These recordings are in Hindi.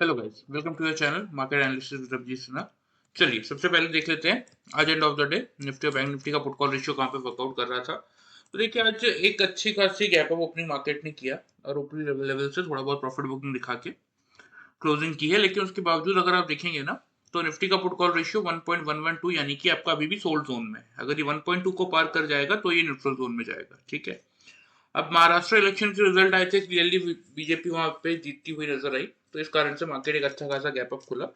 Hello guys, welcome to your channel market analysis with Ravjeet Sinha. चलिए सबसे पहले देख लेते हैं आज end of the day Nifty और बैंक निफ्टी का पुट कॉल रेशियो कहाँ पे वर्कआउट कर रहा था। तो देखिए आज एक अच्छी खासी गैप अप ओपनिंग मार्केट ने किया और ऊपरी लेवल से थोड़ा बहुत प्रॉफिट बुकिंग दिखा के क्लोजिंग की है, लेकिन उसके बावजूद अगर आप देखेंगे ना तो निफ्टी का पुट कॉल रेशियो 1.112 यानी कि आपका अभी भी सोल्ड जोन में है। अगर ये 1.2 को पार कर जाएगा तो ये न्यूट्रल जोन में जाएगा। ठीक है, अब महाराष्ट्र इलेक्शन के रिजल्ट आए थे, क्लियरली बीजेपी वहां पे जीतती हुई नजर आई, तो इस कारण से मार्केट एक अच्छा खासा गैप अप खुला।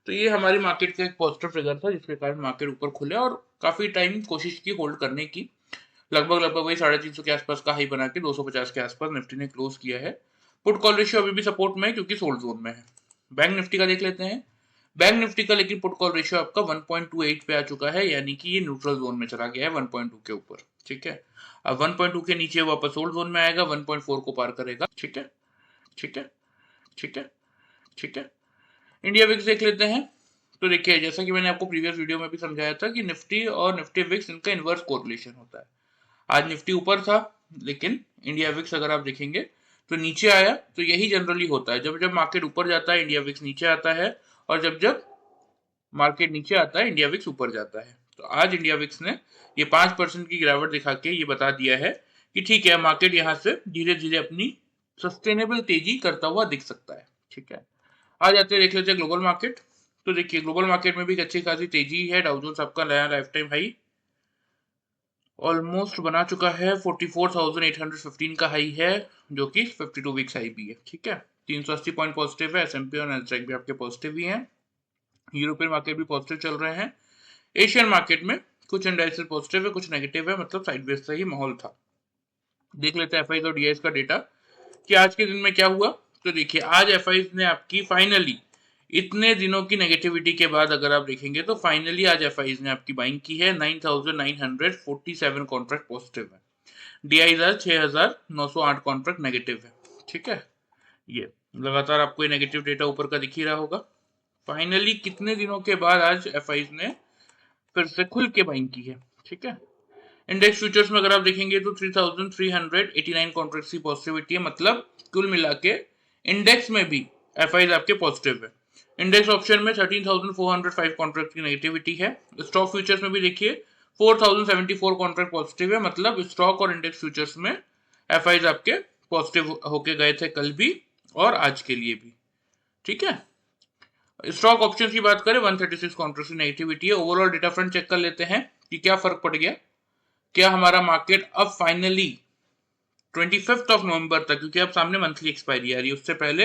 तो ये हमारी मार्केट का एक पॉजिटिव ट्रिगर था जिसके कारण मार्केट ऊपर खुले और काफी टाइम कोशिश की होल्ड करने की। लगभग लगभग वही 350 के आसपास का हाई बना के 250 के आसपास निफ्टी ने क्लोज किया है। पुट कॉल रेशियो अभी भी सपोर्ट में है क्योंकि सोल्ड जोन में है। बैंक निफ्टी का देख लेते हैं। बैंक निफ्टी का लेकिन पुट कॉल रेशियो आपका 1.28 पे आ चुका है, यानी कि ये न्यूट्रल जोन में चला गया है 1.2 के ऊपर। ठीक है, अब 1.2 के नीचे वापस होल्ड जोन में आएगा, 1.4 को पार करेगा। ठीक है, ठीक है, ठीक है, ठीक है। इंडिया विक्स देख लेते हैं। तो देखिए जैसा कि मैंने आपको प्रीवियस वीडियो में भी समझाया था कि निफ्टी और निफ्टी विक्स इनका इनवर्स कोरिलेशन होता है। आज निफ्टी ऊपर था, लेकिन इंडिया विक्स अगर आप देखेंगे तो नीचे आया। तो यही जनरली होता है, जब जब मार्केट ऊपर जाता है इंडिया विक्स नीचे आता है, और जब जब मार्केट नीचे आता है इंडिया विक्स ऊपर जाता है। तो आज इंडिया विक्स ने ये 5% की गिरावट दिखा के ये बता दिया है कि ठीक है, मार्केट यहाँ से धीरे धीरे अपनी सस्टेनेबल तेजी करता हुआ दिख सकता है। ठीक है, आ जाते हैं देख लेते हैं ग्लोबल मार्केट। तो देखिए ग्लोबल मार्केट में भी अच्छी खासी तेजी है। डाउ जोन्स आपका नया लाइफ टाइम हाई ऑलमोस्ट बना चुका है, 44,815 का हाई है, जो कि 52 वीक्स हाई भी है। ठीक है, 380 पॉइंट पॉजिटिव है। एसएमपी और नैस्डैक भी आपके पॉजिटिव ही हैं। यूरोपियन मार्केट भी पॉजिटिव चल रहे हैं। एशियन मार्केट में कुछ इंडाइसेस पॉजिटिव है, कुछ नेगेटिव है, मतलब साइडवेज सा ही माहौल था। देख लेते हैं एफआईज और डीआईज का डेटा कि आज के दिन में क्या हुआ। तो देखिए आज एफआईज ने आपकी फाइनली इतने दिनों की नेगेटिविटी के बाद अगर आप देखेंगे तो फाइनली आज एफआईज ने आपकी बाइंग की है। 9,947 कॉन्ट्रैक्ट पॉजिटिव है। डीआईज आज 6,908 कॉन्ट्रैक्ट नेगेटिव है। ठीक है, ये लगातार आपको ये नेगेटिव डेटा ऊपर का दिख ही रहा होगा। फाइनली कितने दिनों के बाद आज एफआईज ने फिर से खुल के बाइंग की है। ठीक है, इंडेक्स फ्यूचर्स में अगर आप देखेंगे तो 3,389 कॉन्ट्रैक्ट्स की पॉजिटिविटी है, मतलब कुल मिला के इंडेक्स में भी एफआईज आपके पॉजिटिव है। इंडेक्स ऑप्शन में 13,405 कॉन्ट्रैक्ट की नेगेटिविटी है। स्टॉक फ्यूचर्स में भी देखिए 4,074 कॉन्ट्रैक्ट पॉजिटिव है, मतलब स्टॉक और इंडेक्स फ्यूचर्स में एफआईज आपके पॉजिटिव होके गए थे कल भी और आज के लिए भी। ठीक है, स्टॉक ऑप्शन की बात करें 136 कॉन्ट्रैक्ट की नेगेटिविटी है। ओवरऑल डेटा फ्रंट चेक कर लेते हैं कि क्या फर्क पड़ गया। क्या हमारा मार्केट अब फाइनली 25 ऑफ नवंबर तक, क्योंकि अब सामने मंथली एक्सपायरी आ रही है, उससे पहले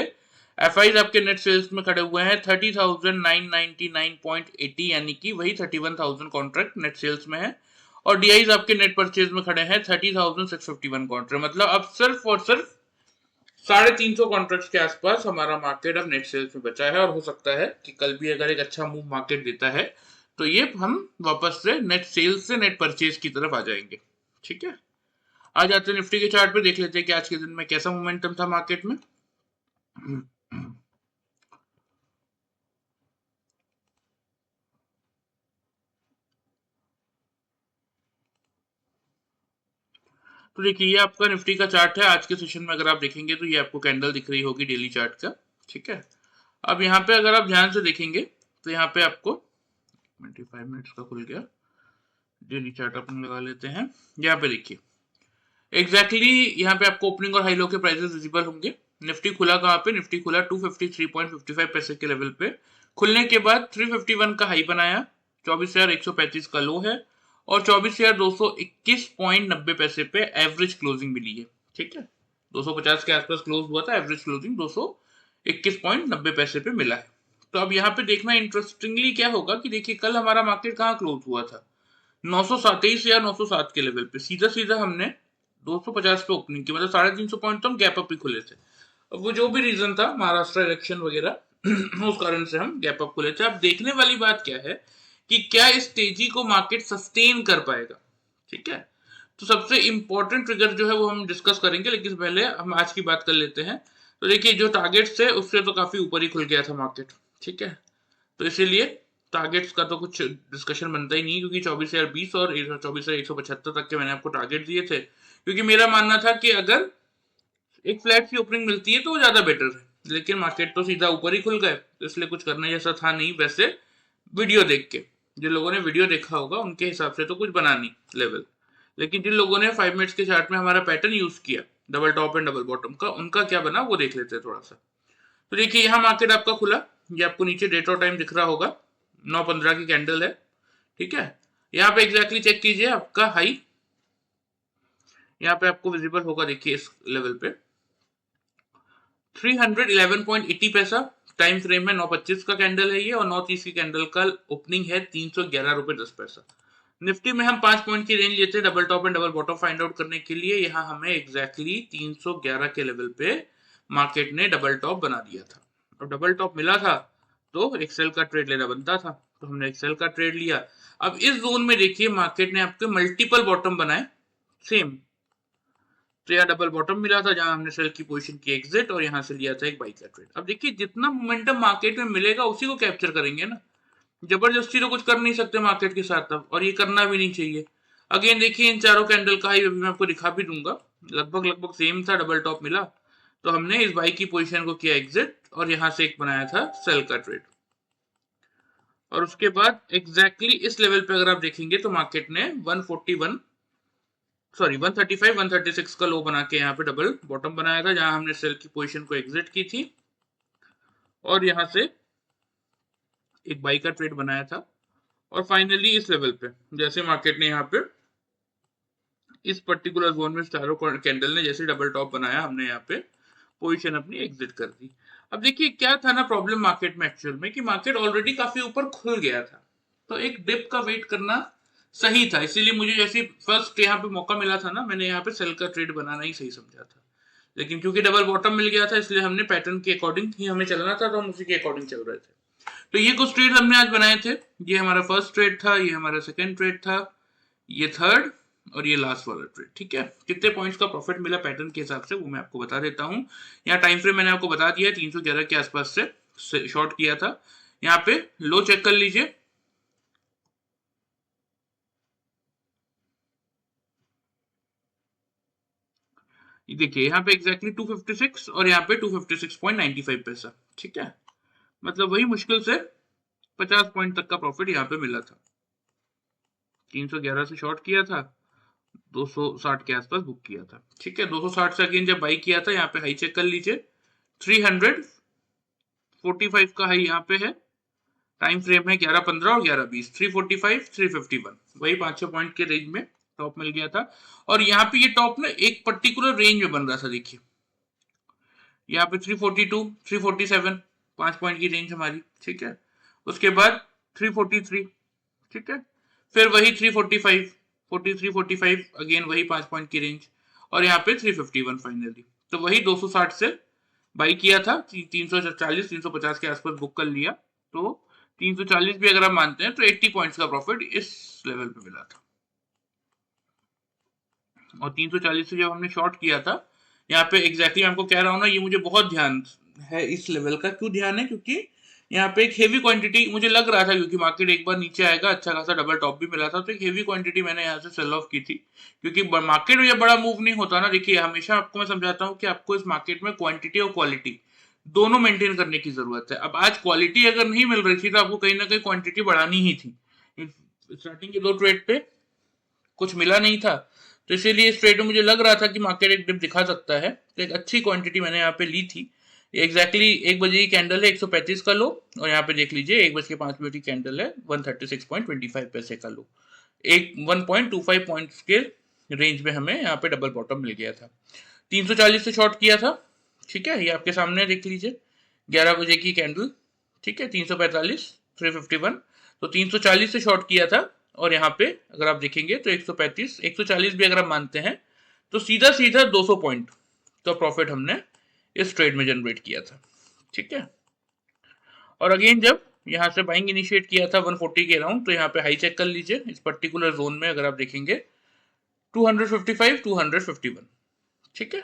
एफआईज आपके नेट सेल्स में खड़े हुए हैं 30,999.80, यानी कि वही 31,000 कॉन्ट्रैक्ट नेट सेल्स में है। और डीआईज आपके नेट परचेज में खड़े हैं 30,651 कॉन्ट्रैक्ट, मतलब अब सिर्फ और सिर्फ 350 कॉन्ट्रैक्ट के आसपास हमारा मार्केट अब नेट सेल्स में बचा है। और हो सकता है कि कल भी अगर एक अच्छा मूव मार्केट देता है तो ये हम वापस से नेट सेल्स से नेट परचेज की तरफ आ जाएंगे। ठीक है, आ जाते हैं निफ्टी के चार्ट पे, देख लेते हैं कि आज के दिन में कैसा मोमेंटम था मार्केट में। तो देखिए ये आपका निफ्टी का चार्ट है। आज के सेशन में अगर आप देखेंगे तो ये आपको कैंडल दिख रही होगी डेली चार्ट का। ठीक है, अब यहाँ पे अगर आप ध्यान से देखेंगे तो यहाँ पे आपको 25 मिनट्स का खुल गया, डेली चार्ट अपन लगा लेते हैं। यहाँ पे देखिए एग्जैक्टली यहाँ पे आपको ओपनिंग और हाई लो के प्राइसेस विजिबल होंगे। निफ्टी खुला कहाँ पे, निफ्टी खुला 253.55 पैसे के लेवल पे। खुलने के बाद 351 का हाई बनाया, 24,135 का लो है, और 24,221.90 पैसे पे एवरेज क्लोजिंग मिली है। ठीक है, 250 के आसपास क्लोज हुआ था, एवरेज क्लोजिंग 221.90 पैसे पे मिला है। तो अब यहाँ पे देखना इंटरेस्टिंगली क्या होगा कि देखिए कल हमारा मार्केट कहाँ क्लोज हुआ था, 927 या 907 के लेवल पे। सीधा सीधा हमने 250 पे ओपनिंग की, मतलब 350 पॉइंट तो हम गैप अप ही खुले थे। अब वो जो भी रीजन था, महाराष्ट्र इलेक्शन वगैरह उस कारण से हम गैप अप खुले थे। अब देखने वाली बात क्या है कि क्या इस तेजी को मार्केट सस्टेन कर पाएगा। ठीक है, तो सबसे इंपॉर्टेंट ट्रिगर जो है वो हम डिस्कस करेंगे, लेकिन पहले हम आज की बात कर लेते हैं। तो देखिए जो टारगेट्स थे उससे तो काफी ऊपर ही खुल गया था मार्केट। ठीक है, तो इसीलिए टारगेट्स का तो कुछ डिस्कशन बनता ही नहीं, क्योंकि 24,020 और 24,175 तक के मैंने आपको टारगेट दिए थे, क्योंकि मेरा मानना था कि अगर एक फ्लैट की ओपनिंग मिलती है तो वो ज्यादा बेटर है। लेकिन मार्केट तो सीधा ऊपर ही खुल गए, तो इसलिए कुछ करने जैसा था नहीं वैसे वीडियो देख के। जिन लोगों ने वीडियो देखा होगा उनके हिसाब से तो कुछ बना नहीं लेवल, लेकिन जिन लोगों ने 5 मिनट्स के चार्ट में हमारा पैटर्न यूज किया double top and double bottom का, उनका क्या बना वो देख लेते हैं थोड़ा सा। तो देखिए यहाँ मार्केट आपका खुला, ये आपको नीचे डेट और टाइम दिख रहा होगा, 9:15 की कैंडल है, ठीक है। यहाँ पे एग्जैक्टली चेक कीजिए आपका हाई, यहाँ पे आपको विजिबल होगा, देखिए इस लेवल पे 311.80 पैसा टाइम फ्रेम में 9:25 का कैंडल है ये, और 9:30 की कैंडल का ओपनिंग है 311 रुपए 10 पैसा। निफ्टी में हम 5 पॉइंट की रेंज लेते हैं double top and double bottom find out करने के लिए। यहाँ हमें एग्जैक्टली 311 के लेवल पे मार्केट ने डबल टॉप बना दिया था, और डबल टॉप मिला था तो एक्सेल का ट्रेड लेना बनता था, तो हमने एक्सेल का ट्रेड लिया। अब इस जोन में देखिए मार्केट ने आपके मल्टीपल बॉटम बनाए सेम, तो यहाँ डबल बॉटम मिला था जहां हमने सेल की पोजीशन की एग्जिट, और यहाँ से लिया था एक बाई का ट्रेड। अब देखिए जितना मोमेंटम मार्केट में मिलेगा उसी को कैप्चर करेंगे ना, जबरदस्ती तो कुछ कर नहीं सकते मार्केट के साथ अब, और ये करना भी नहीं चाहिए। अगेन देखिए इन चारों कैंडल का हाई अभी मैं आपको दिखा भी दूंगा, लगभग सेम था, डबल टॉप मिला तो हमने इस बाई की पोजीशन को किया एग्जिट, और यहाँ से एक बनाया था सेल का ट्रेड। और उसके बाद एग्जैक्टली इस लेवल पे अगर आप देखेंगे तो मार्केट ने 135 136 का लो बना के यहाँ पे डबल बॉटम बनाया था, जहां हमने सेल की पोजीशन को एग्जिट की थी, और यहां से एक बाई का ट्रेड बनाया था। और फाइनली इस लेवल पे जैसे मार्केट ने यहाँ पे इस पर्टिकुलर जोन में चारों कैंडल ने जैसे डबल टॉप बनाया, हमने यहाँ पे पोजीशन अपनी एग्जिट कर दी। अब देखिए क्या था ना प्रॉब्लम मार्केट में एक्चुअल में, कि मार्केट ऑलरेडी काफी ऊपर खुल गया था, तो एक डिप का वेट करना सही था। इसीलिए मुझे जैसे फर्स्ट यहाँ पे मौका मिला था ना, मैंने यहाँ पे सेल का ट्रेड बनाना ही सही समझा था, लेकिन क्योंकि डबल बॉटम मिल गया था इसलिए हमने पैटर्न के अकॉर्डिंग ही हमें चलना था, तो हम उसी के अकॉर्डिंग चल रहे थे। तो ये कुछ ट्रेड हमने आज बनाए थे, ये हमारा फर्स्ट ट्रेड था, ये हमारा सेकेंड ट्रेड था, ये थर्ड, और ये लास्ट वाला ट्रेड, ठीक है। कितने पॉइंट्स का प्रॉफिट मिला पैटर्न के हिसाब से वो मैं आपको बता देता हूँ। यहाँ टाइम फ्रेम मैंने आपको बता दिया, 311 के आसपास से शॉर्ट किया था। यहाँ पे लो चेक कर लीजिए, देखिए यहाँ पे एग्जैक्टली 256 और यहाँ पे 256.95 पैसा, ठीक है। मतलब वही मुश्किल से 50 पॉइंट तक का प्रॉफिट यहाँ पे मिला था। 311 से शॉर्ट किया था, 260 के आसपास बुक किया था, ठीक है। 260 से अगेन जब बाई किया था, यहाँ पे हाई चेक कर लीजिए, 345 का हाई यहाँ पे है, टाइम फ्रेम है 11:15 और 11:20, 345 351, वही 5-6 पॉइंट के रेंज में टॉप मिल गया था। और यहाँ पे ये टॉप ना एक पर्टिकुलर रेंज में बन रहा था, देखिए यहाँ पे 342 347, 5 पॉइंट की रेंज हमारी, ठीक है। उसके बाद 343, ठीक है, फिर वही 345 43 45, अगेन वही 5 पॉइंट की रेंज, और यहाँ पे 351 फाइनली। तो वही 260 से बाई किया था, 340 350 के आसपास बुक कर लिया, तो 340 भी अगर आप मानते हैं तो 80 पॉइंट्स का प्रॉफिट इस लेवल पे मिला था। और 340 से जब हमने शॉर्ट किया था, यहाँ पे एग्जैक्टली आपको कह रहा हूँ ना, ये मुझे बहुत ध्यान है इस लेवल का। क्यों ध्यान है? क्योंकि यहाँ पे एक हेवी क्वांटिटी मुझे लग रहा था, क्योंकि मार्केट एक बार नीचे आएगा, अच्छा खासा डबल टॉप भी मिला था, तो एक हेवी क्वांटिटी मैंने यहाँ से सेल ऑफ की थी। क्योंकि मार्केट में जब बड़ा मूव नहीं होता ना, देखिए हमेशा आपको मैं समझाता हूँ कि आपको इस मार्केट में क्वांटिटी और क्वालिटी दोनों मेंटेन करने की जरूरत है। अब आज क्वालिटी अगर नहीं मिल रही थी तो आपको कहीं ना कहीं क्वांटिटी बढ़ानी ही थी। स्टार्टिंग के 2 ट्रेड पे कुछ मिला नहीं था, तो इसीलिए इस ट्रेड में मुझे लग रहा था कि मार्केट एक डिप दिखा सकता है, तो एक अच्छी क्वांटिटी मैंने यहाँ पे ली थी। एग्जैक्टली 1 बजे की कैंडल है 135 का लो, और यहाँ पे देख लीजिए 1:05 की कैंडल है 136.25 पैसे का लो, एक 1.25 पॉइंट्स के रेंज में हमें यहाँ पे डबल बॉटम मिल गया था। 340 से शॉर्ट किया था, ठीक है, ये आपके सामने देख लीजिए 11 बजे की कैंडल, ठीक है, 345 351, तो 340 से शॉर्ट किया था, और यहाँ पे अगर आप देखेंगे तो 135 140 भी अगर आप मानते हैं तो सीधा सीधा 200 पॉइंट का प्रॉफिट हमने इस ट्रेड में जनरेट किया था, ठीक है। और अगेन जब यहाँ से बाइंग इनिशिएट किया था 140 के अराउंड, तो यहाँ पे हाई चेक कर लीजिए, इस पर्टिकुलर जोन में अगर आप देखेंगे 255 251, ठीक है,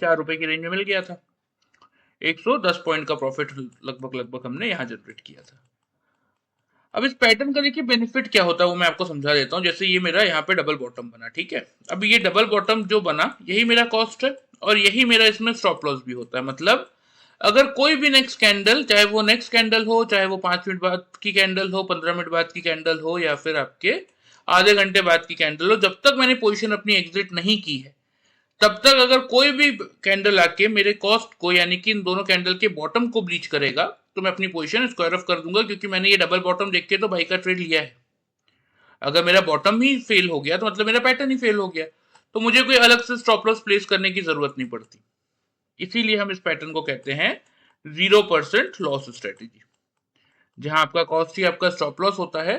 4 रुपए की रेंज में मिल गया था। 110 पॉइंट का प्रॉफिट लगभग हमने यहाँ जनरेट किया था। अब इस पैटर्न का देखिए बेनिफिट क्या होता है वो मैं आपको समझा देता हूँ। जैसे ये मेरा यहाँ पे डबल बॉटम बना, ठीक है, अब ये डबल बॉटम जो बना यही मेरा कॉस्ट है, और यही मेरा इसमें स्टॉप लॉस भी होता है। मतलब अगर कोई भी नेक्स्ट कैंडल, चाहे वो नेक्स्ट कैंडल हो, चाहे वो 5 मिनट बाद की कैंडल हो, 15 मिनट बाद की कैंडल हो, या फिर आपके आधे घंटे बाद की कैंडल हो, जब तक मैंने पोजीशन अपनी एग्जिट नहीं की है तब तक अगर कोई भी कैंडल आके मेरे कॉस्ट को, यानी कि इन दोनों कैंडल के बॉटम को ब्रीच करेगा, तो मैं अपनी पोजीशन स्क्वायर ऑफ कर दूंगा, क्योंकि मैंने ये डबल बॉटम देख के तो बाई का ट्रेड लिया है। अगर मेरा बॉटम ही फेल हो गया तो मतलब मेरा पैटर्न ही फेल हो गया, तो मुझे कोई अलग से स्टॉप लॉस प्लेस करने की जरूरत नहीं पड़ती। इसीलिए हम इस पैटर्न को कहते हैं 0% लॉस स्ट्रेटेजी, जहां आपका कॉस्ट ही आपका स्टॉप लॉस होता है।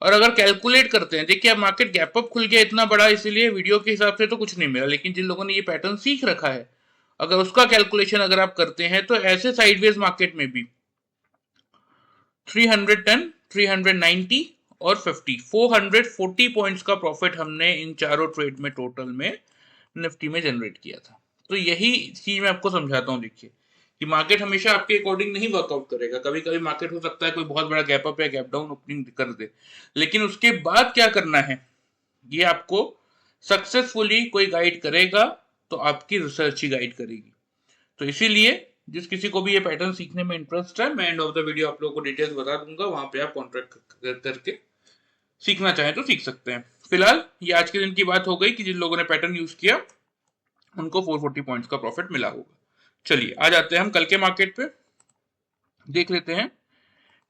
और अगर कैलकुलेट करते हैं, देखिए अब मार्केट गैप अप खुल गया इतना बड़ा, इसीलिए वीडियो के हिसाब से तो कुछ नहीं मिला, लेकिन जिन लोगों ने ये पैटर्न सीख रखा है, अगर उसका कैलकुलेशन अगर आप करते हैं तो ऐसे साइडवेज मार्केट में भी 310, 390 और 50, 440 पॉइंट्स का प्रॉफिट हमने इन चारों ट्रेड में टोटल में निफ्टी में जनरेट किया था। तो यही चीज मैं आपको समझाता हूँ। देखिए कि मार्केट हमेशा आपके अकॉर्डिंग नहीं वर्कआउट करेगा, कभी कभी मार्केट हो सकता है कोई बहुत बड़ा गैप अप या गैप डाउन ओपनिंग कर दे, लेकिन उसके बाद क्या करना है ये आपको सक्सेसफुली कोई गाइड करेगा, तो आपकी रिसर्च ही गाइड करेगी। तो इसीलिए जिस किसी को भी ये पैटर्न सीखने में इंटरेस्ट है, मैं एंड ऑफ द वीडियो आप लोगों को डिटेल्स बता दूंगा, वहां पे आप कॉन्ट्रैक्ट करके सीखना चाहें तो सीख सकते हैं। फिलहाल ये आज के दिन की बात हो गई कि जिन लोगों ने पैटर्न यूज किया उनको 440 पॉइंट्स का प्रॉफिट मिला होगा। चलिए आ जाते हैं हम कल के मार्केट पे, देख लेते हैं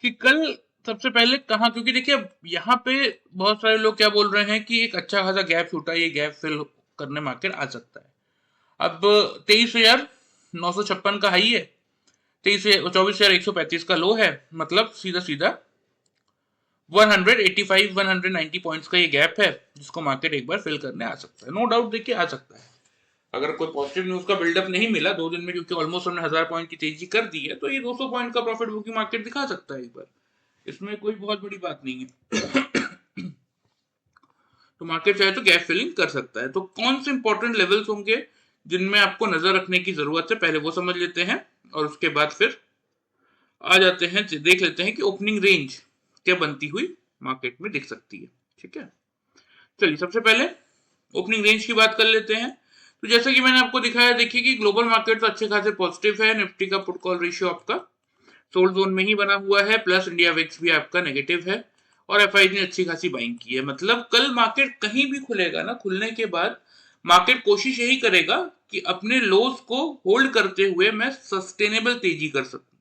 कि कल सबसे पहले कहां, क्योंकि देखिए अब यहाँ पे बहुत सारे लोग क्या बोल रहे हैं कि एक अच्छा खासा गैप छूटा, ये गैप फिल करने मार्केट आ सकता है। अब 23,956 का हाई है, 24,135 का लो है, मतलब सीधा सीधा 185 190 पॉइंट्स का ये गैप है, जिसको मार्केट एक बार फिल करने आ सकता है। नो डाउट देखिए आ सकता है, अगर कोई पॉजिटिव न्यूज का बिल्डअप नहीं मिला 2 दिन में, क्योंकि ऑलमोस्ट हमने 1000 पॉइंट की तेजी कर दी है, तो ये 200 पॉइंट का प्रॉफिट बुकिंग मार्केट दिखा सकता है एक बार, इसमें कोई बहुत बड़ी बात नहीं है। तो मार्केट चाहे तो गैप फिलिंग कर सकता है। तो कौन से इंपॉर्टेंट लेवल्स होंगे जिनमें आपको नजर रखने की जरूरत है, पहले वो समझ लेते हैं, और उसके बाद फिर आ जाते हैं, देख लेते हैं कि ओपनिंग रेंज क्या बनती हुई मार्केट में दिख सकती है। ठीक है, चलिए सबसे पहले ओपनिंग रेंज की बात कर लेते हैं। तो जैसा कि मैंने आपको दिखाया, देखिए कि ग्लोबल मार्केट तो अच्छे खासे पॉजिटिव है, निफ्टी का पुट कॉल रेशियो आपका सोल्ड जोन में ही बना हुआ है, प्लस इंडिया विक्स भी आपका नेगेटिव है, और एफआई ने अच्छी खासी बाइंग की है। मतलब कल मार्केट कहीं भी खुलेगा ना, खुलने के बाद मार्केट कोशिश यही करेगा कि अपने लोस को होल्ड करते हुए मैं सस्टेनेबल तेजी कर सकूं।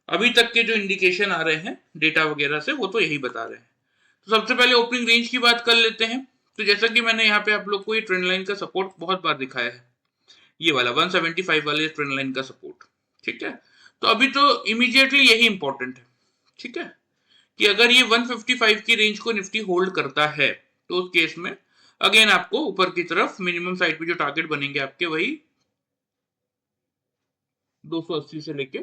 अभी तक के जो इंडिकेशन आ रहे हैं डेटा वगैरह से, वो तो यही बता रहे हैं। तो सबसे पहले ओपनिंग रेंज की बात कर लेते हैं। तो जैसा कि मैंने यहाँ पे आप लोग को ये ट्रेंड लाइन का सपोर्ट बहुत बार दिखाया है, ये वाला 175 वाले ट्रेंड लाइन का सपोर्ट। ठीक है, तो अभी तो इमीडिएटली यही इंपॉर्टेंट है। ठीक है, कि अगर ये 155 की रेंज को निफ्टी होल्ड करता है, तो उस केस में अगेन आपको ऊपर की तरफ मिनिमम साइड पे जो टारगेट बनेंगे आपके, वही 280 से लेके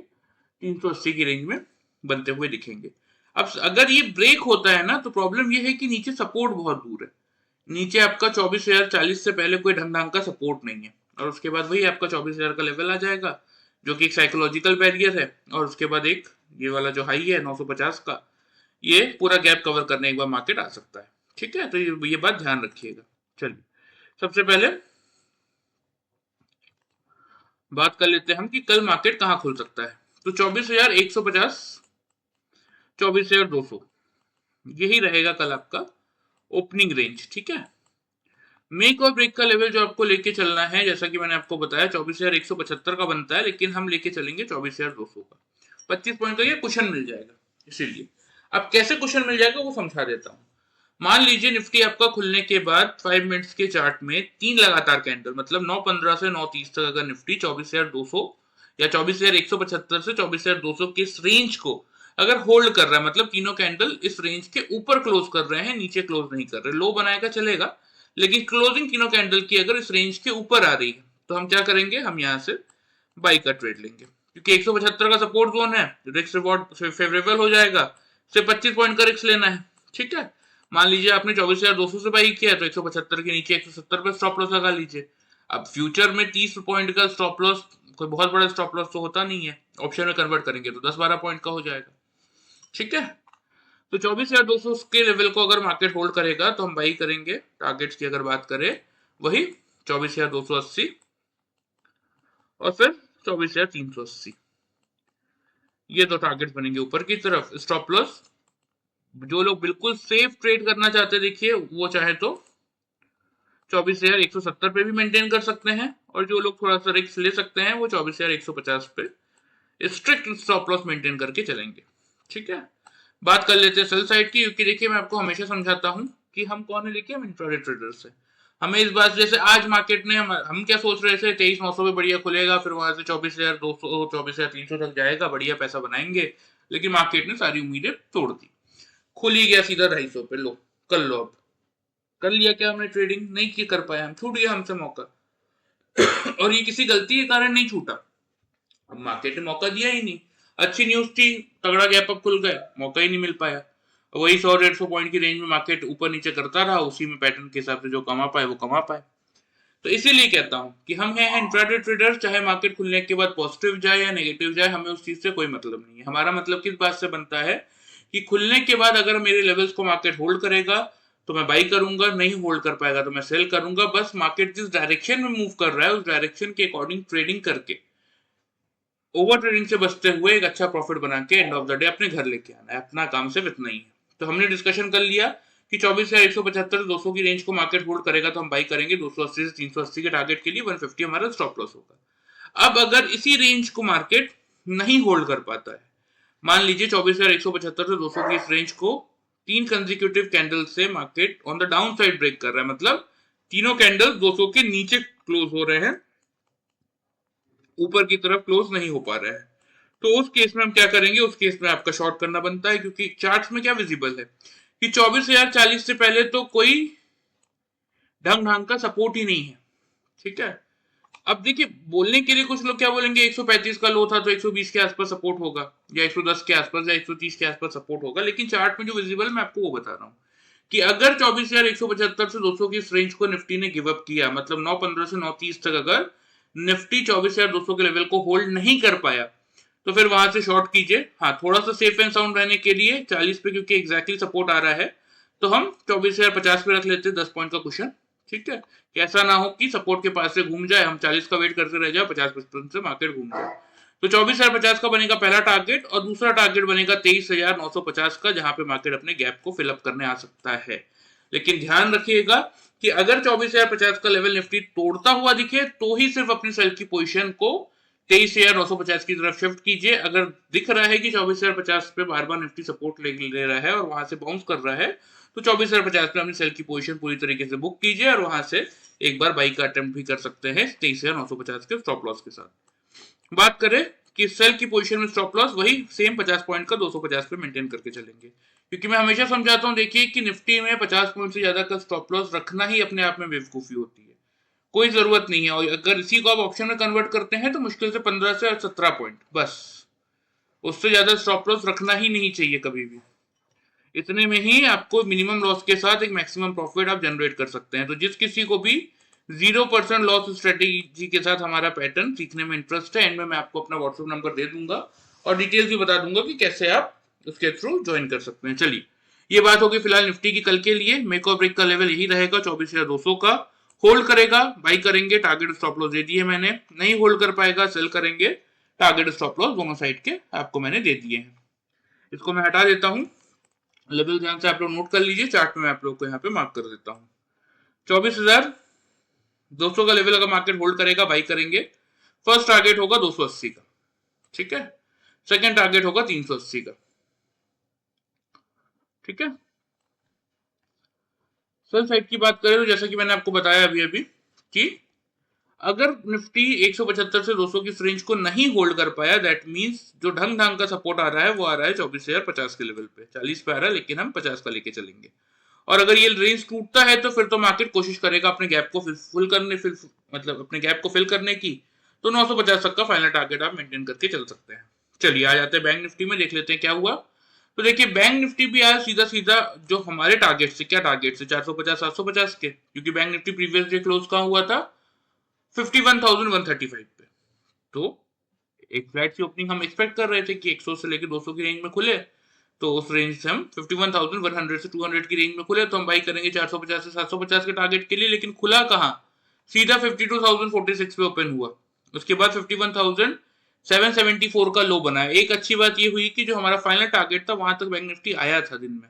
380 की रेंज में बनते हुए दिखेंगे। अब अगर ये ब्रेक होता है ना, तो प्रॉब्लम ये है कि नीचे सपोर्ट बहुत दूर है, नीचे आपका 24,040 से पहले कोई ढंग ढंग का सपोर्ट नहीं है, और उसके बाद वही आपका 24,000 का लेवल आ जाएगा, जो कि एक साइकोलॉजिकल बैरियर है, और उसके बाद एक ये वाला जो हाई है 950 का, ये पूरा गैप कवर करने एक बार मार्केट आ सकता है। ठीक है, तो ये बात ध्यान रखिएगा। चलिए सबसे पहले बात कर लेते हैं हम कि कल मार्केट कहां खुल सकता है। तो 24,150, 24,200 यही रहेगा कल आपका ओपनिंग रेंज। ठीक है, मेक और ब्रेक का लेवल जो आपको लेके चलना है, जैसा कि मैंने आपको बताया 24,175 का बनता है, लेकिन हम लेके चलेंगे 24,200 का, 25 पॉइंट का ये कुशन मिल जाएगा। इसीलिए अब कैसे कुशन मिल जाएगा वो समझा देता हूं। मान लीजिए निफ्टी आपका खुलने के बाद 5 मिनट्स के चार्ट में 3 लगातार कैंडल, मतलब 9:15 से 9:30 तक अगर निफ्टी 24,200 या 24,175 से 24,200 के इस रेंज को अगर होल्ड कर रहा है, मतलब तीनों कैंडल इस रेंज के ऊपर क्लोज कर रहे हैं, नीचे क्लोज नहीं कर रहे, लो बनाएगा चलेगा, लेकिन क्लोजिंग तीनों कैंडल की अगर इस रेंज के ऊपर आ रही है, तो हम क्या करेंगे, हम यहां से बाई का ट्रेड लेंगे, क्योंकि 175 का सपोर्ट जोन है, रिस्क रिवॉर्ड फेवरेबल हो जाएगा, सिर्फ 25 पॉइंट का रिस्क लेना है। ठीक है, मान लीजिए आपने 24,200 से बाई किया, तो 175 के नीचे 170 पे स्टॉप लॉस लगा लीजिए। अब फ्यूचर में 30 पॉइंट का स्टॉप लॉस कोई बहुत बड़ा स्टॉप लॉस तो होता नहीं है, ऑप्शन में कन्वर्ट करेंगे तो 10-12 पॉइंट का हो जाएगा। ठीक है, तो 24,200 के लेवल को अगर मार्केट होल्ड करेगा तो हम बाई करेंगे। टारगेट्स की अगर बात करें, वही 24,280 और फिर 24,380। ये तो टारगेट बनेंगे ऊपर की तरफ। स्टॉप लॉस जो लोग बिल्कुल सेफ ट्रेड करना चाहते हैं, देखिए वो चाहे तो 24,170 पे भी मेंटेन कर सकते हैं, और जो लोग थोड़ा सा रिस्क ले सकते हैं वो 24,150 पे स्ट्रिक्ट स्टॉप लॉस मेंटेन करके चलेंगे। ठीक है, बात कर लेते हैं सेल साइड की, क्योंकि देखिए मैं आपको हमेशा समझाता हूं कि हम कौन है, देखिए हम इंट्राडे ट्रेडर्स है। हमें इस बात, जैसे आज मार्केट ने हम क्या सोच रहे थे 23,900 पे बढ़िया खुलेगा, फिर वहां से 24,200 24,300 तक जाएगा, बढ़िया पैसा बनाएंगे, लेकिन मार्केट ने सारी उम्मीदें तोड़ दी, खुल ही गया सीधा 250 पे। लो कर लो, अब कर लिया क्या हमने, ट्रेडिंग नहीं की कर पाया हम, छूट गया हमसे मौका। और ये किसी गलती के कारण नहीं छूटा, अब मार्केट ने मौका दिया ही नहीं। अच्छी न्यूज थी, तगड़ा गैप अप खुल गए, मौका ही नहीं मिल पाया। वही 100-150 पॉइंट की रेंज में मार्केट ऊपर नीचे करता रहा, उसी में पैटर्न के हिसाब से जो कमा पाए वो कमा पाए। तो इसीलिए कहता हूं कि हम हैं इंट्राडे ट्रेडर, चाहे मार्केट खुलने के बाद पॉजिटिव जाए या नेगेटिव जाए, हमें उस चीज से कोई मतलब नहीं है। हमारा मतलब किस बात से बनता है कि खुलने के बाद अगर मेरे लेवल्स को मार्केट होल्ड करेगा तो मैं बाई करूंगा, नहीं होल्ड कर पाएगा तो मैं सेल करूंगा। बस मार्केट जिस डायरेक्शन में मूव कर रहा है उस डायरेक्शन के अकॉर्डिंग ट्रेडिंग करके, ओवर ट्रेडिंग से बचते हुए एक अच्छा प्रॉफिट बना के एंड ऑफ द डे अपने घर लेके आना है। अपना काम सिर्फ इतना ही है। तो हमने डिस्कशन कर लिया कि 24,175 200 की रेंज को मार्केट होल्ड करेगा तो हम बाई करेंगे, 280 से 380 के टारगेट के लिए 150 हमारा स्टॉप लॉस होगा। अब अगर इसी रेंज को मार्केट नहीं होल्ड कर पाता है, मान लीजिए 24,175 से 200 की इस रेंज को 3 कंसेक्यूटिव कैंडल से market on the downside break कर रहा है, मतलब तीनों कैंडल 200 के नीचे क्लोज हो रहे हैं, ऊपर की तरफ क्लोज नहीं हो पा रहा है, तो उस केस में हम क्या करेंगे, उस केस में आपका शॉर्ट करना बनता है, क्योंकि चार्ट्स में क्या विजिबल है कि 24,040 से पहले तो कोई ढंग ढंग का सपोर्ट ही नहीं है। ठीक है, अब देखिए बोलने के लिए कुछ लोग क्या बोलेंगे, 135 का लो था तो 120 के आसपास सपोर्ट होगा, या 110 के आसपास, या 130 के आसपास सपोर्ट होगा, लेकिन चार्ट में जो विजिबल मैं आपको वो बता रहा हूं कि अगर 24,175 से 200 की इस रेंज को निफ्टी ने गिव अप किया, मतलब 915 से 930 तक अगर निफ्टी 24,200 के लेवल को होल्ड नहीं कर पाया, तो फिर वहां से शॉर्ट कीजिए। हाँ, थोड़ा सा सेफ एंड साउंड रहने के लिए 40 पे, क्योंकि एग्जैक्टली सपोर्ट आ रहा है, तो हम 24,050 पे रख लेते हैं 10 पॉइंट का कुशन। ठीक है, कैसा ना हो कि सपोर्ट के पास से घूम जाए, हम 40 का वेट करते रह जाए, 50% से मार्केट घूम जाए। तो 24,050 का बनेगा पहला टारगेट, और दूसरा टारगेट बनेगा 23,950 का, जहां पे मार्केट अपने गैप को फिलअप करने आ सकता है। लेकिन ध्यान रखिएगा कि अगर 24,050 का लेवल निफ्टी तोड़ता हुआ दिखे तो ही सिर्फ अपनी सेल की पोजीशन को 23,950 की तरफ शिफ्ट कीजिए। अगर दिख रहा है कि 24,050 पे बार बार निफ्टी सपोर्ट ले रहा है और वहां से बाउंस कर रहा है, तो 24,050 पे अपनी सेल की पोजीशन पूरी तरीके से बुक कीजिए, और वहां से एक बार बाई का अटेम्प्ट भी कर सकते हैं 23,950 के स्टॉप लॉस के साथ। बात करें कि सेल की पोजीशन में स्टॉप लॉस वही सेम 50 पॉइंट का 250 पे मेंटेन करके चलेंगे, क्योंकि मैं हमेशा समझाता हूं, देखिए कि निफ्टी में 50 पॉइंट से ज्यादा का स्टॉप लॉस रखना ही अपने आप में बेवकूफी होती है, कोई जरूरत नहीं है। और अगर इसी को आप ऑप्शन में कन्वर्ट करते हैं तो मुश्किल से 15 से 17 पॉइंट, बस, उससे ज्यादा स्टॉप लॉस रखना ही नहीं चाहिए कभी भी। इतने में ही आपको मिनिमम लॉस के साथ एक मैक्सिमम प्रॉफिट आप जनरेट कर सकते हैं। तो जिस किसी को भी 0% लॉस स्ट्रेटेजी के साथ हमारा पैटर्न सीखने में इंटरेस्ट है, एंड में मैं आपको अपना व्हाट्सएप नंबर दे दूंगा और डिटेल्स भी बता दूंगा कि कैसे आप उसके थ्रू ज्वाइन कर सकते हैं। चलिए, ये बात होगी फिलहाल निफ्टी की कल के लिए। मेक और ब्रेक का लेवल यही रहेगा 24,200 का। होल्ड करेगा बाई करेंगे, टारगेट स्टॉप लॉस दे दिए मैंने, नहीं होल्ड कर पाएगा सेल करेंगे, टारगेट स्टॉप लॉस दोनों साइड के आपको मैंने दे दिए हैं। इसको मैं हटा देता हूं, लेवल ध्यान से आप लोग नोट कर लीजिए, चार्ट में मैं आप लोग को यहाँ पे मार्क कर देता हूँ। 24,200 का लेवल अगर मार्केट होल्ड करेगा बाई करेंगे, फर्स्ट टारगेट होगा 280 का, ठीक है, सेकंड टारगेट होगा 380 का, ठीक है। सेल साइड की बात करें तो जैसा कि मैंने आपको बताया अभी अभी कि अगर निफ्टी 175 से 200 की रेंज को नहीं होल्ड कर पाया, दैट मींस जो ढंग ढंग का सपोर्ट आ रहा है वो आ रहा है 24,050 के लेवल पे। 40 पे आ रहा है लेकिन हम 50 का लेके चलेंगे, और अगर ये रेंज टूटता है तो फिर तो मार्केट कोशिश करेगा अपने गैप को फुल करने, मतलब अपने गैप को फिल करने की, तो 950 तक का फाइनल टारगेट आप मेंटेन करके चल सकते हैं। चलिए आ जाते हैं बैंक निफ्टी में, देख लेते हैं क्या हुआ। तो देखिए बैंक निफ्टी भी आया सीधा सीधा जो हमारे टारगेट से, क्या टारगेट से, 450 750 के, क्योंकि bank Nifty previous day close कहां हुआ था, 51,135 पे। तो एक फ्लैट सी ओपनिंग हम एक्सपेक्ट कर रहे थे कि 100 से लेकर 200 की रेंज में खुले, तो उस रेंज से हम 51,100 से 200 की रेंज में खुले, तो हम बाई करेंगे 450 से 750 के टारगेट के लिए। लेकिन खुला कहां, सीधा 52,046 पे ओपन हुआ, उसके बाद 51,774 का लो बना है। एक अच्छी बात ये हुई कि जो हमारा फाइनल टारगेट था वहां तक बैंक निफ्टी आया था दिन में,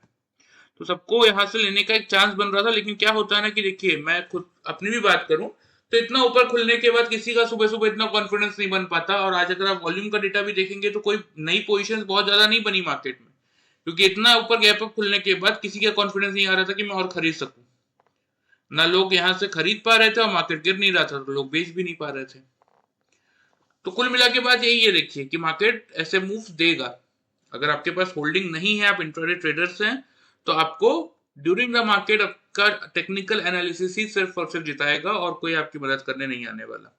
तो सबको यहाँ से लेने का एक चांस बन रहा था। लेकिन क्या होता है ना कि देखिए, मैं खुद अपनी भी बात करूं तो इतना ऊपर खुलने के बाद किसी का सुबह सुबह इतना कॉन्फिडेंस नहीं बन पाता। और आज अगर आप वॉल्यूम का डेटा भी देखेंगे तो कोई नई पोजीशन बहुत ज्यादा नहीं बनी मार्केट में, क्योंकि इतना ऊपर गैप अप खुलने के बाद किसी का कॉन्फिडेंस नहीं आ रहा था कि मैं और खरीद सकूं। ना लोग यहाँ से खरीद पा रहे थे और मार्केट गिर नहीं रहा था तो लोग बेच भी नहीं पा रहे थे। तो कुल मिला के बाद यही है, देखिए कि मार्केट ऐसे मूव देगा। अगर आपके पास होल्डिंग नहीं है, आप इंट्राडे ट्रेडर्स हैं, तो आपको ड्यूरिंग द मार्केट आपका टेक्निकल एनालिसिस ही सिर्फ और सिर्फ जिताएगा और कोई आपकी मदद करने नहीं आने वाला।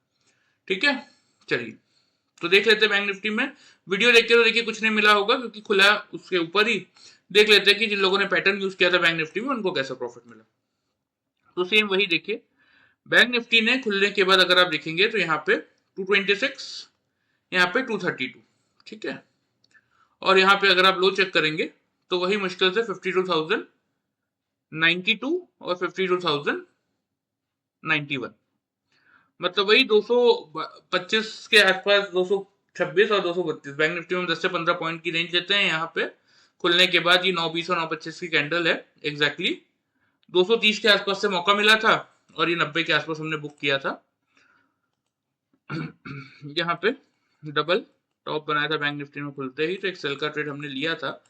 ठीक है, चलिए तो देख लेते हैं बैंक निफ्टी में। वीडियो देख के तो देखिए कुछ नहीं मिला होगा क्योंकि खुला उसके ऊपर ही। देख लेते हैं कि जिन लोगों ने पैटर्न यूज किया था बैंक निफ्टी में उनको कैसा प्रॉफिट मिला। तो सेम वही देखिए, बैंक निफ्टी ने खुलने के बाद अगर आप देखेंगे तो यहाँ पे 226, यहाँ पे 232, ठीक है। और यहाँ पे अगर आप लो चेक करेंगे तो वही मुश्किल से 52,092 और 52,091, मतलब वही 225 के आसपास, 226 और 232। बैंक निफ्टी में 10 से 15 पॉइंट की रेंज देते हैं यहाँ पे खुलने के बाद। ये 920 और 925 की कैंडल है एग्जैक्टली। 230 के आसपास से मौका मिला था और ये 90 के आसपास हमने बुक किया था। यहाँ पे डबल टॉप बनाया था बैंक निफ्टी में खुलते ही, तो एक सेल का ट्रेड हमने लिया था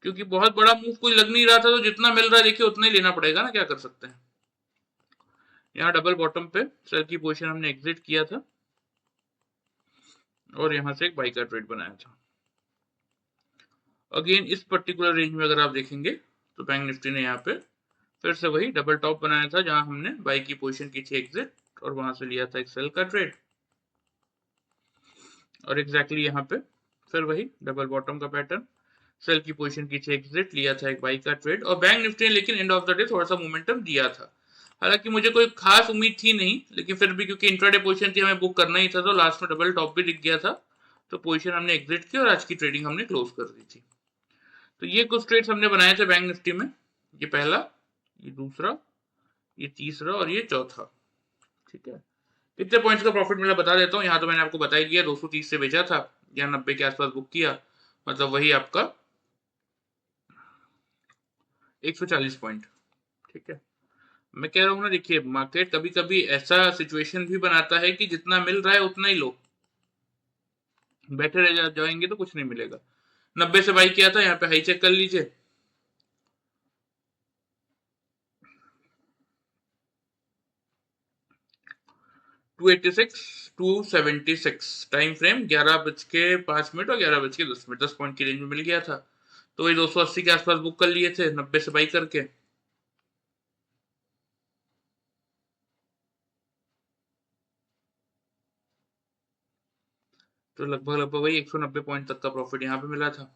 क्योंकि बहुत बड़ा मूव कोई लग नहीं रहा था। तो जितना मिल रहा है देखिए उतना ही लेना पड़ेगा ना, क्या कर सकते हैं। यहाँ डबल बॉटम पे सेल की पोजीशन हमने एग्जिट किया था और यहाँ से एक बाई का ट्रेड बनाया था। अगेन इस पर्टिकुलर रेंज में अगर आप देखेंगे तो बैंक निफ्टी ने यहाँ पे फिर से वही डबल टॉप बनाया था जहां हमने बाई की पोजीशन की थी एग्जिट और वहां से लिया था एक सेल का ट्रेड। और एग्जैक्टली यहाँ पे फिर वही डबल बॉटम का पैटर्न, सेल की पोजीशन की थी एग्जिट, लिया था एक बाई का ट्रेड। और बैंक निफ्टी ने लेकिन एंड ऑफ द डे थोड़ा सा मोमेंटम दिया था। हालांकि मुझे कोई खास उम्मीद थी नहीं, लेकिन फिर भी क्योंकि इंट्राडे पोजीशन थी हमें बुक करना ही था, तो लास्ट में डबल टॉप भी दिख गया था तो पोजीशन हमने एग्जिट की और आज की ट्रेडिंग हमने क्लोज कर दी थी। तो ये कुछ ट्रेड्स हमने बनाए थे बैंक निफ्टी में, ये पहला, ये दूसरा, ये तीसरा और ये चौथा। ठीक है, कितने पॉइंट्स का प्रॉफिट मिला बता देता हूँ। यहाँ तो मैंने आपको बता ही दिया, 230 से बेचा था, यहाँ 90 के आसपास बुक किया, मतलब वही आपका 140 पॉइंट। ठीक है, मैं कह रहा हूँ ना, देखिए मार्केट कभी कभी ऐसा सिचुएशन भी बनाता है कि जितना मिल रहा है उतना ही लो, बैठे रह जाएंगे तो कुछ नहीं मिलेगा। 90 से बाई किया था, यहाँ पे हाई चेक कर लीजिए, टू 276 टाइम फ्रेम 11:05 और 11:10, 10 पॉइंट की रेंज में मिल गया था। तो वही 280 के आसपास बुक कर लिए थे 90 से बाई करके। तो लगभग लगभग वही 190 पॉइंट तक का प्रॉफिट यहाँ पे मिला था।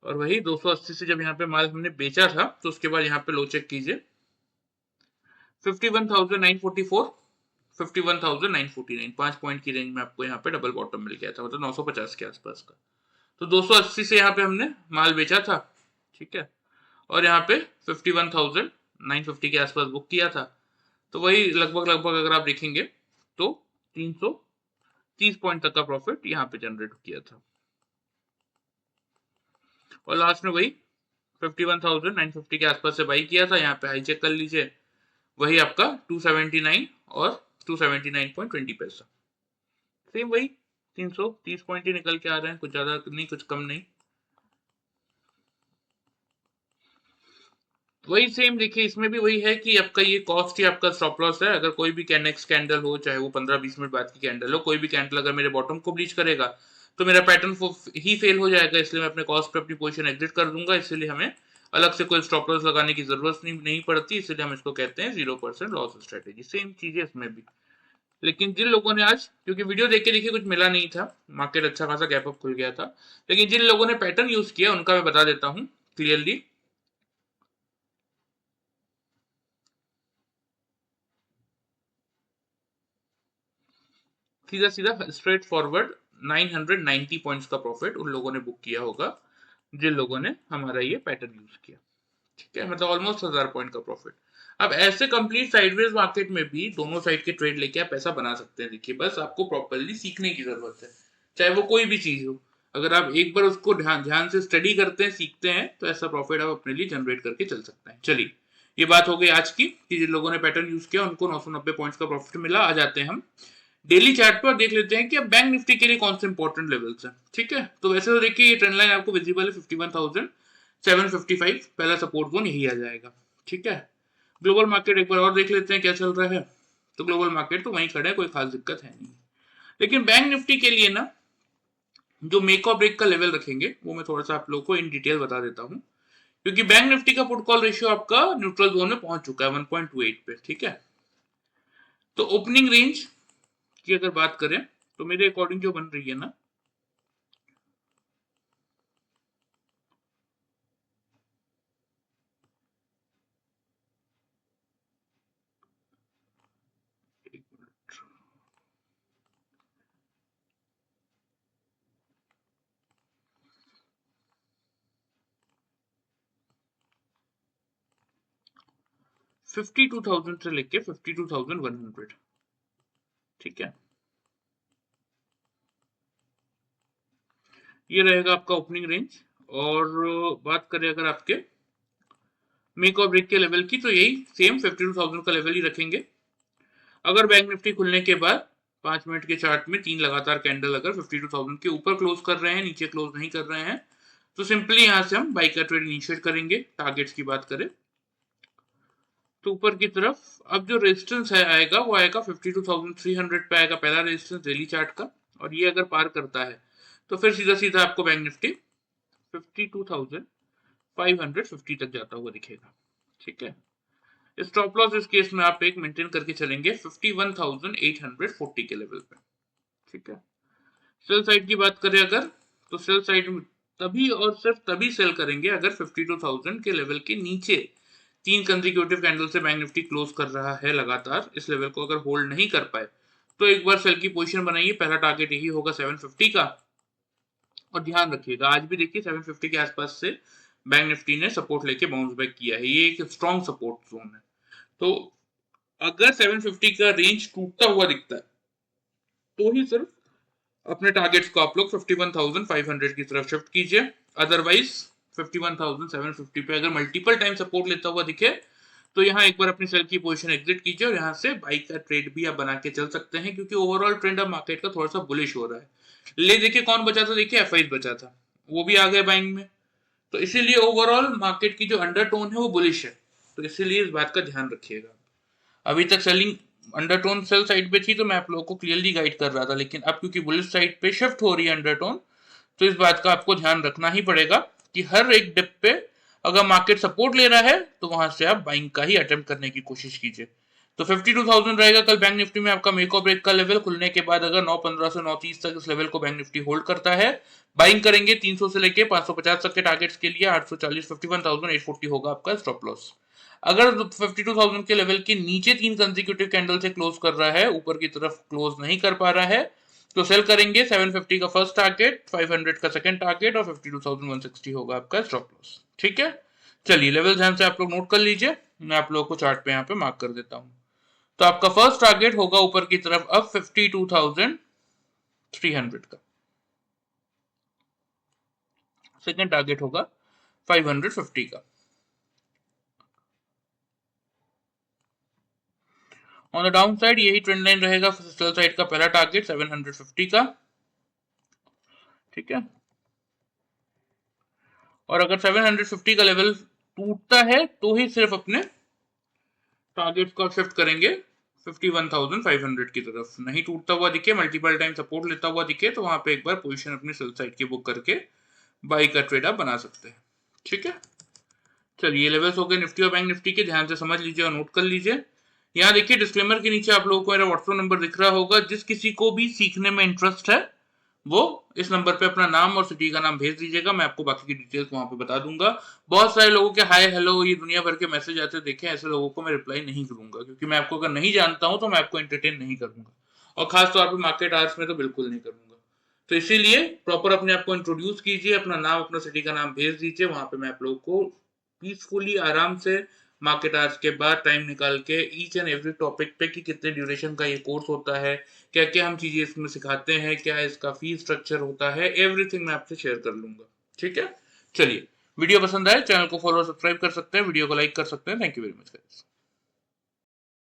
और वही 280 से जब यहाँ पे माल हमने बेचा था तो उसके बाद यहाँ पे लो चेक कीजिए, 51,944, 51,949, 5 पॉइंट की रेंज में आपको यहाँ पे डबल बॉटम मिल गया था, मतलब 950 के आसपास का। तो 280 से यहाँ पे हमने माल बेचा था, ठीक है, और यहाँ पे 51,950 के आसपास बुक किया था। तो वही लगभग लगभग अगर आप देखेंगे तो 330 पॉइंट तक का प्रॉफिट यहाँ पे जनरेट किया था। और लास्ट में वही 51,950 के आसपास से बाई किया था, यहाँ पे हाई चेक कर लीजिए, वही आपका 279 और 279.20 पैसा, सेम वही 330 पॉइंट ही निकल के आ रहे हैं, कुछ ज्यादा नहीं कुछ कम नहीं। वही सेम देखिए, इसमें भी वही है कि आपका ये कॉस्ट ही आपका स्टॉप लॉस है। अगर कोई भी नेक्स्ट कैंडल हो, चाहे वो 15-20 मिनट बाद की कैंडल हो, कोई भी कैंडल अगर मेरे बॉटम को ब्लीच करेगा तो मेरा पैटर्न ही फेल हो जाएगा, इसलिए मैं अपने कॉस्ट पे अपनी पोजीशन एग्जिट कर दूंगा। इसलिए हमें अलग से कोई स्टॉप लॉस लगाने की जरूरत नहीं पड़ती, इसलिए हम इसको कहते हैं 0% लॉस स्ट्रेटेजी। सेम चीज है इसमें भी। लेकिन जिन लोगों ने आज, क्योंकि वीडियो देख के देखिए कुछ मिला नहीं था, मार्केट अच्छा खासा गैप अप खुल गया था, लेकिन जिन लोगों ने पैटर्न यूज किया उनका मैं बता देता हूँ क्लियरली। सीधा सीधा स्ट्रेट फॉरवर्ड 990 पॉइंट्स का प्रॉफिट उन लोगों ने बुक किया होगा जिन लोगों ने हमारा ये पैटर्न यूज किया। ठीक है, मतलब ऑलमोस्ट 1000 पॉइंट का प्रॉफिट। अब ऐसे कंप्लीट साइडवेज मार्केट में भी दोनों साइड के ट्रेड लेके आप पैसा बना सकते हैं। देखिए बस आपको प्रॉपरली सीखने की जरूरत है, चाहे वो कोई भी चीज हो। अगर आप एक बार उसको ध्यान ध्यान से स्टडी करते हैं, सीखते हैं, तो ऐसा प्रॉफिट आप अपने लिए जनरेट करके चल सकते हैं। चलिए, ये बात हो गई आज की कि जिन लोगों ने पैटर्न यूज किया उनको 990 पॉइंट्स का प्रॉफिट मिला। आ जाते हैं हम डेली चार्ट पर, देख लेते हैं कि अब बैंक निफ्टी के लिए कौन से इंपॉर्टेंट लेवल्स हैं। ठीक है, तो वैसे तो देखिए ये ट्रेंड लाइन आपको विजिबल है 51,755, पहला सपोर्ट जोन यही आ जाएगा। ठीक है, ग्लोबल मार्केट एक बार और देख लेते हैं क्या चल रहा है। तो ग्लोबल मार्केट तो वहीं खड़ा है, कोई खास दिक्कत है नहीं। लेकिन बैंक निफ्टी के लिए ना जो मेक और ब्रेक का लेवल रखेंगे वो मैं थोड़ा सा आप लोगों को इन डिटेल बता देता हूँ, क्योंकि बैंक निफ्टी का पुट कॉल रेशियो आपका न्यूट्रल जोन में पहुंच चुका है 1.28 पे। ठीक है, तो ओपनिंग रेंज की अगर बात करें तो मेरे अकॉर्डिंग जो बन रही है ना, एक मिनट, 52,000 से लेके 52,100। ठीक है, ये रहेगा आपका ओपनिंग रेंज। और बात करें अगर आपके मेक और ब्रेक के लेवल की, तो यही सेम 52,000 का लेवल ही रखेंगे। अगर बैंक निफ्टी खुलने के बाद 5 मिनट के चार्ट में तीन लगातार कैंडल अगर 52,000 के ऊपर क्लोज कर रहे हैं, नीचे क्लोज नहीं कर रहे हैं, तो सिंपली यहां से हम बाई का ट्रेड इनिशिएट करेंगे। टारगेट्स की बात करें तो ऊपर की तरफ अब जो रेजिस्टेंस है आएगा वो आएगा 52,300 पे आएगा पहला रेजिस्टेंस डेली चार्ट का। और ये अगर पार करता है तो फिर सीधा सीधा आपको बैंक निफ्टी 52,550 तक जाता हुआ दिखेगा। ठीक है, स्टॉप लॉस इस केस में आप एक मेंटेन करके चलेंगे 51,840 के लेवल पे। ठीक है, सेल साइड की बात करें अगर, तो सेल साइड तभी और सिर्फ तभी सेल करेंगे अगर 52,000 के लेवल के नीचे तीन कंसेक्यूटिव कैंडल से बैंक निफ्टी क्लोज कर रहा है लगातार। इस लेवल को अगर होल्ड नहीं कर पाए तो एक बार सेल की पोजीशन बनाइए। पहला टारगेट यही होगा 750 का। और ध्यान रखिएगा आज भी देखिए 750 के आसपास से बैंक निफ्टी ने सपोर्ट लेके बाउंस बैक किया है, ये एक स्ट्रॉन्ग सपोर्ट जोन है। तो अगर 750 का रेंज टूटता हुआ दिखता है तो ही सिर्फ अपने टारगेट्स को आप लोग 51,500 की तरफ शिफ्ट कीजिए। अदरवाइज 51,750 पे अगर मल्टीपल टाइम सपोर्ट लेता हुआ दिखे तो यहाँ एक बार अपनी सेल की पोजीशन एग्जिट कीजिए और यहाँ से बाई का ट्रेड भी आप बना के चल सकते हैं, क्योंकि ओवरऑल ट्रेंड अब मार्केट का थोड़ा सा बुलिश हो रहा है। ले देखिए कौन बचा था, देखिए एफआई बचा था, वो भी आ गए बाइंग में। तो इसीलिए ओवरऑल मार्केट की जो अंडरटोन है वो बुलिश है, तो इसीलिए इस बात का ध्यान रखिएगा। अभी तक सेलिंग अंडरटोन सेल साइड पे थी तो मैं आप लोगों को क्लियरली गाइड कर रहा था, लेकिन अब क्योंकि बुलिश साइड पे शिफ्ट हो रही है अंडरटोन, तो इस बात का आपको ध्यान रखना ही पड़ेगा कि हर एक डिप पे अगर मार्केट सपोर्ट ले रहा है तो वहां से आप बाइंग का ही अटेम्प्ट करने की कोशिश कीजिए। तो 52,000 रहेगा कल बैंक निफ्टी में आपका मेक और ब्रेक का लेवल। खुलने के बाद अगर 9:15 से 9:30 तक इस लेवल को बैंक निफ्टी होल्ड करता है, बाइंग करेंगे 300 से लेके 550 तक के टारगेट्स के लिए। 840 51,840 होगा आपका स्टॉप लॉस। अगर 52,000 के लेवल के नीचे तीन कंसेक्यूटिव कैंडल से क्लोज कर रहा है, ऊपर की तरफ क्लोज नहीं कर पा रहा है, तो सेल करेंगे। 750 का फर्स्ट टारगेट, 500 का सेकंड टारगेट और 52,160 होगा आपका स्टॉप लॉस। ठीक है, चलिए लेवल ध्यान से आप लोग नोट कर लीजिए, मैं आप लोगों को चार्ट पे यहाँ पे मार्क कर देता हूँ। तो आपका फर्स्ट टारगेट होगा ऊपर की तरफ अब 52,300 का, सेकंड टारगेट होगा 550 का। ऑन द डाउन साइड यही ट्रेंड लाइन रहेगा सेल साइड का पहला टारगेट 750 का। ठीक है, और अगर 750 का लेवल टूटता है तो ही सिर्फ अपने टारगेट को शिफ्ट करेंगे 51,500 की तरफ। नहीं टूटता हुआ दिखे, मल्टीपल टाइम सपोर्ट लेता हुआ दिखे, तो वहां पे एक बार पोजीशन अपनी सेल साइड की बुक करके बाई का ट्रेड आप बना सकते हैं। ठीक है, चलिए ये लेवल्स हो गए निफ्टी और बैंक निफ्टी के, ध्यान से समझ लीजिए और नोट कर लीजिए। यहाँ देखिए डिस्क्लेमर के नीचे आप लोगों को मेरा व्हाट्सएप नंबर दिख रहा होगा। जिस किसी को भी सीखने में इंटरेस्ट है वो इस नंबर पे अपना नाम और सिटी का नाम भेज दीजिएगा, मैं आपको बाकी की डिटेल्स वहां पे बता दूंगा। बहुत सारे लोगों के हाय हेलो ये दुनिया भर के मैसेज आते देखे, ऐसे लोगों को मैं रिप्लाई नहीं करूंगा, क्योंकि मैं आपको अगर नहीं जानता हूं तो मैं आपको एंटरटेन नहीं करूंगा, और खासतौर पर मार्केट आवर्स में तो बिल्कुल नहीं करूंगा। तो इसीलिए प्रॉपर अपने आप को इंट्रोड्यूस कीजिए, अपना नाम अपना सिटी का नाम भेज दीजिए, वहां पे मैं आप लोगों को पीसफुली आराम से मार्केट आवर्स के बाद टाइम निकाल के ईच एंड एवरी टॉपिक पे कि कितने ड्यूरेशन का ये कोर्स होता है, क्या क्या हम चीज़ें इसमें सिखाते हैं, क्या इसका फीस स्ट्रक्चर होता है, एवरीथिंग मैं आपसे शेयर कर लूंगा। ठीक है, चलिए वीडियो पसंद आए चैनल को फॉलो सब्सक्राइब कर सकते हैं, वीडियो को लाइक कर सकते हैं। Thank you very much guys.